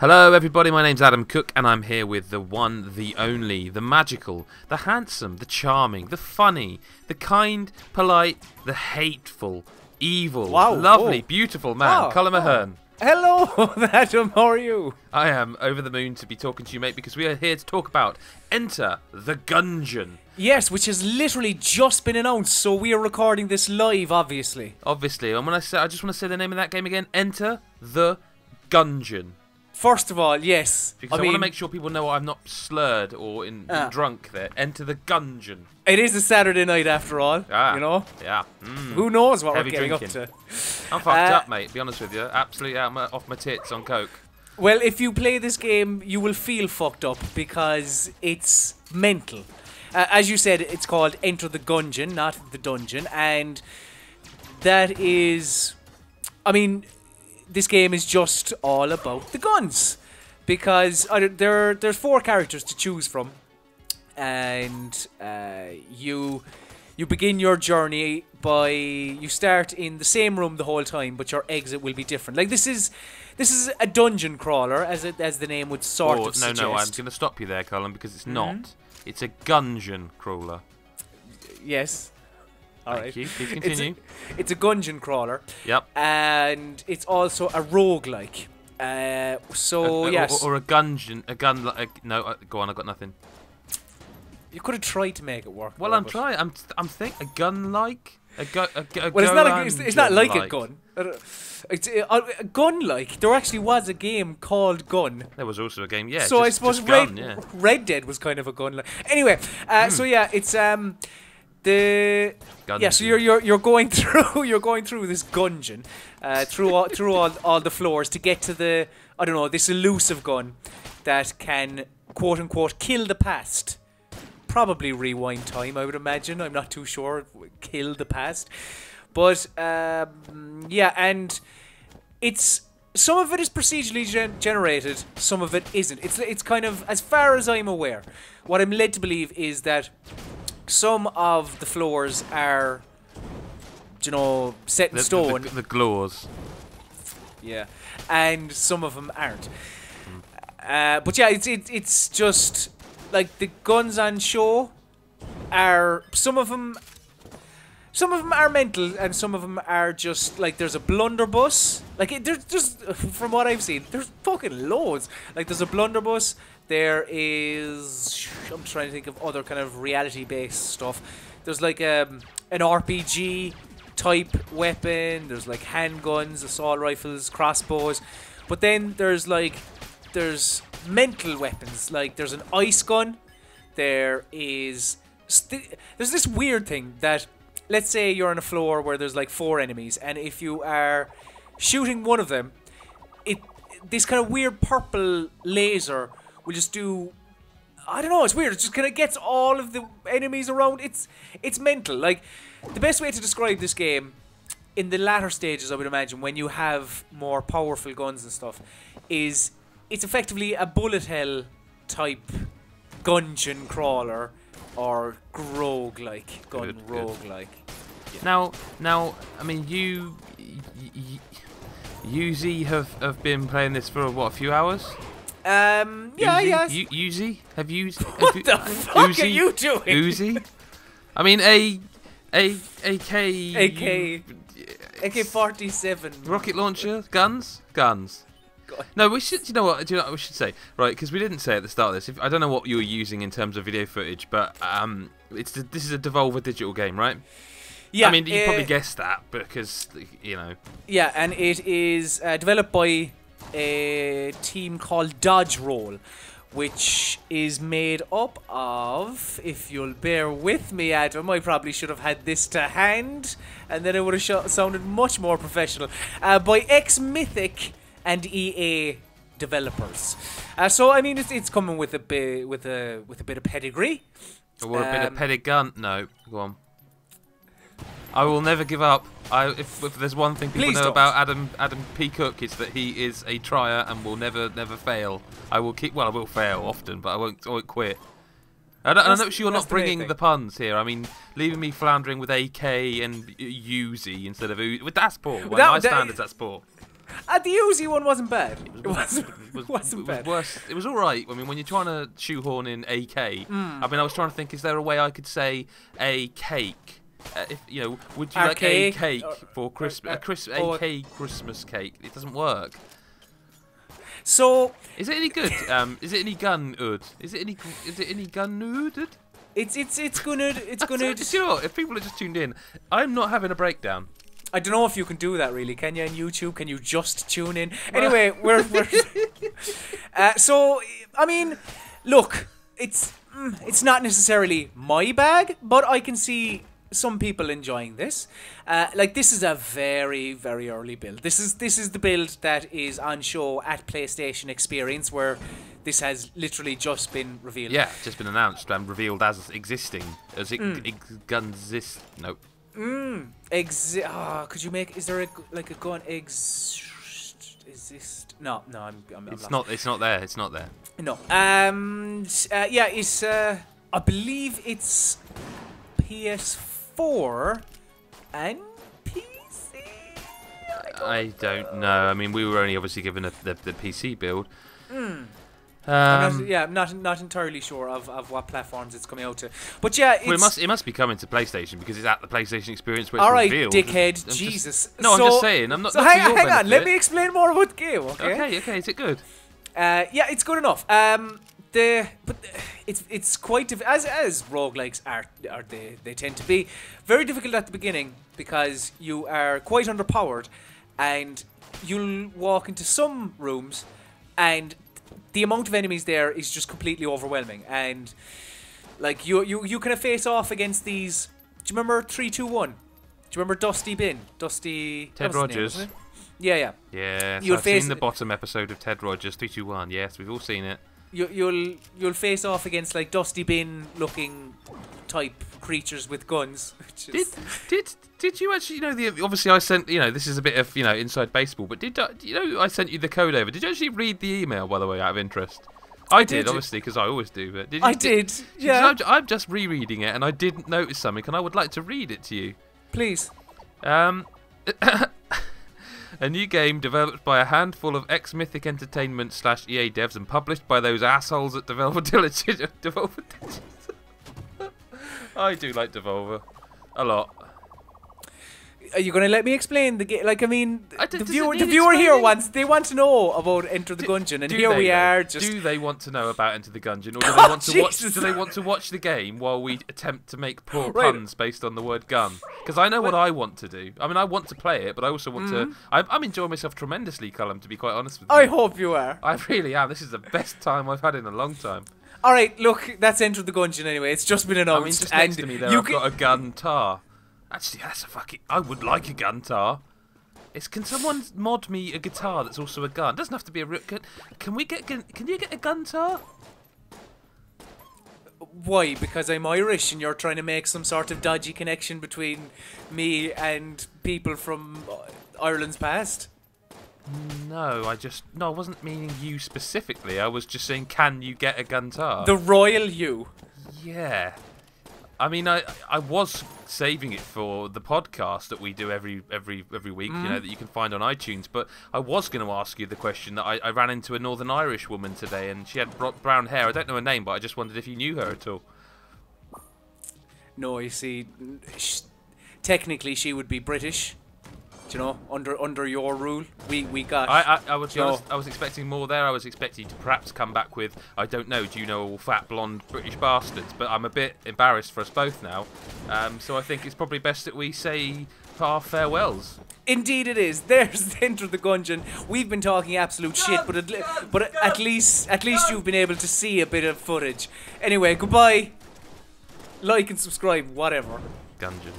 Hello everybody, my name's Adam Cook and I'm here with the one, the only, the magical, the handsome, the charming, the funny, the kind, polite, the hateful, evil, lovely, beautiful man, Colm Ahern. Hello Adam, how are you? I am over the moon to be talking to you, mate, because we are here to talk about Enter the Gungeon. Yes, which has literally just been announced, so we are recording this live, obviously. Obviously, and when I say, I just want to say the name of that game again, Enter the Gungeon. First of all, yes. Because I want to make sure people know I'm not slurred or drunk there. Enter the Gungeon. It is a Saturday night after all, you know? Yeah. Who knows what Heavy we're getting drinking. up to. I'm fucked up, mate, be honest with you. Absolutely off my tits on coke. Well, if you play this game, you will feel fucked up because it's mental. As you said, it's called Enter the Gungeon, not the Dungeon, and that is... I mean... This game is just all about the guns, because there's 4 characters to choose from, and you begin your journey by you start in the same room the whole time, but your exit will be different. Like this is a dungeon crawler, as the name would sort of suggest. No, I'm going to stop you there, Colm, because it's not. It's a Gungeon crawler. Yes. Thank you. Please continue. It's a Gungeon crawler. Yep. And it's also a roguelike. Yes. Or a Gungeon. No, go on. I've got nothing. You could have tried to make it work. Well, I'm trying. I'm thinking a gun-like. Well, it's not like a gun. It's a gun-like. There actually was a game called Gun. There was also a game, yeah. So I suppose Red Dead was kind of a gun-like. Anyway, so yeah, it's so you're going through this Gungeon, through all the floors to get to this elusive gun that can quote unquote kill the past. Probably rewind time, I would imagine. I'm not too sure. Kill the past, but yeah, and it's some of it is procedurally generated, some of it isn't. It's kind of, as far as I'm aware, what I'm led to believe is that some of the floors are, set in stone. The glows. Yeah, and some of them aren't. But yeah, it's just like the guns on show are some of them are mental, and some of them are just like there's a blunderbuss. Like there's just, from what I've seen, there's fucking loads. Like there's a blunderbuss. There is, I'm trying to think of other kind of reality-based stuff. There's like an RPG type weapon. There's like handguns, assault rifles, crossbows. But then there's mental weapons. Like there's an ice gun. There's this weird thing that, let's say you're on a floor where there's like 4 enemies, and if you are shooting one of them, this kind of weird purple laser will just do, I don't know, it's weird. It just kind of gets all of the enemies around. It's mental. Like, the best way to describe this game, in the latter stages, I would imagine, when you have more powerful guns and stuff, is it's effectively a bullet hell type Gungeon crawler or roguelike, roguelike. Yeah. Now, I mean, you have been playing this for what, a few hours? Yeah. Uzi? What the fuck are you doing? Uzi? I mean, AK-47. Rocket launcher? Guns? No, we should. You know what we should say, right? Because we didn't say at the start of this. I don't know what you were using in terms of video footage, but this is a Devolver Digital game, right? Yeah. I mean, you probably guessed that because Yeah, and it is developed by a team called Dodge Roll, which is made up of, if you'll bear with me, Adam, I probably should have had this to hand, and then it would have sounded much more professional, by ex-Mythic and EA developers. So I mean, it's coming with a bit of pedigree. Or a bit of pedigun. No, go on. I will never give up. If there's one thing people know about Adam P. Cook, it's that he is a trier and will never fail. I will fail often, but I won't quit. I'm not sure you're not bringing the puns here. I mean, leaving me floundering with AK and Uzi instead of Uzi. That's poor. By my standards, that's poor. The Uzi one wasn't bad. It wasn't bad. Worse. It was all right. I mean, when you're trying to shoehorn in AK, I mean, I was trying to think: is there a way I could say a cake? If you know, would you like a cake for Christmas? A Christmas cake. It doesn't work. So is it any good? Is it any gun-ud? Is it any gun-ud? It's good. It's good. You know what? If people are just tuned in, I'm not having a breakdown. I don't know if you can do that really. Can you on YouTube? Can you just tune in? Anyway, we're so I mean, look, it's not necessarily my bag, but I can see some people enjoying this. Like this is a very, very early build. This is the build that is on show at PlayStation Experience, where this has literally just been revealed. Yeah, just been announced and revealed as existing. As it gunzist. Nope. Could you make? Is there a gun exist? No, I'm it's not. It's not there. It's not there. No. Yeah. It's. I believe it's PS4 and PC. I don't know. I mean, we were only obviously given the PC build. I'm not entirely sure of what platforms it's coming out to, but yeah, it must be coming to PlayStation because it's at the PlayStation Experience where it's all right, revealed. dickhead, Jesus. I'm just saying. I'm not. So hang on. Let me explain more about the game. Okay. Okay. Is it good? Yeah, it's good enough. It's quite as roguelikes are they tend to be very difficult at the beginning because you are quite underpowered, and you'll walk into some rooms and the amount of enemies there is just completely overwhelming, and like you kind of face off against these. Do you remember 3-2-1? Do you remember Dusty Bin? Ted Rogers. Yeah. Yes, I've seen the bottom episode of Ted Rogers 3-2-1. Yes, we've all seen it. You'll face off against like Dusty Bin looking type creatures with guns. Did you actually obviously I sent this is a bit of inside baseball, but I sent you the code over? Did you actually read the email, by the way, out of interest? I did obviously, because I always do, but I did. Yeah. I'm just rereading it and I didn't notice something and I would like to read it to you. Please. A new game developed by a handful of ex-Mythic Entertainment / EA devs and published by those assholes at Devolver Diligence. I do like Devolver a lot. Are you going to let me explain the game? Like, I mean, the viewer here they want to know about Enter the Gungeon, and here we are. Do they want to know about Enter the Gungeon, or do they want to watch? Do they want to watch the game while we attempt to make poor puns based on the word gun? Because I know what I want to do. I mean, I want to play it, but I also want to. I'm enjoying myself tremendously, Colm, to be quite honest with you. I hope you are. I really am. This is the best time I've had in a long time. All right, look, that's Enter the Gungeon anyway. It's just been announced. I mean, just next to me there, I've got a guntar. Actually, that's a fucking. I would like a guntar. Can someone mod me a guitar that's also a gun? It doesn't have to be a real. Can you get a guntar? Why? Because I'm Irish and you're trying to make some sort of dodgy connection between me and people from Ireland's past? No, I wasn't meaning you specifically. I was just saying, can you get a guntar? The royal you. Yeah. I mean, I was saving it for the podcast that we do every week, that you can find on iTunes. But I was going to ask you the question that I ran into a Northern Irish woman today, and she had brown hair. I don't know her name, but I just wondered if you knew her at all. No, you see, technically she would be British. You know, under your rule, we got. I was expecting more there. I was expecting you to perhaps come back with, I don't know, do you know all fat blonde British bastards? But I'm a bit embarrassed for us both now. So I think it's probably best that we say our farewells. Indeed, it is. There's Enter the Gungeon. We've been talking absolute shit, but at least you've been able to see a bit of footage. Anyway, goodbye. Like and subscribe, whatever. Gungeon.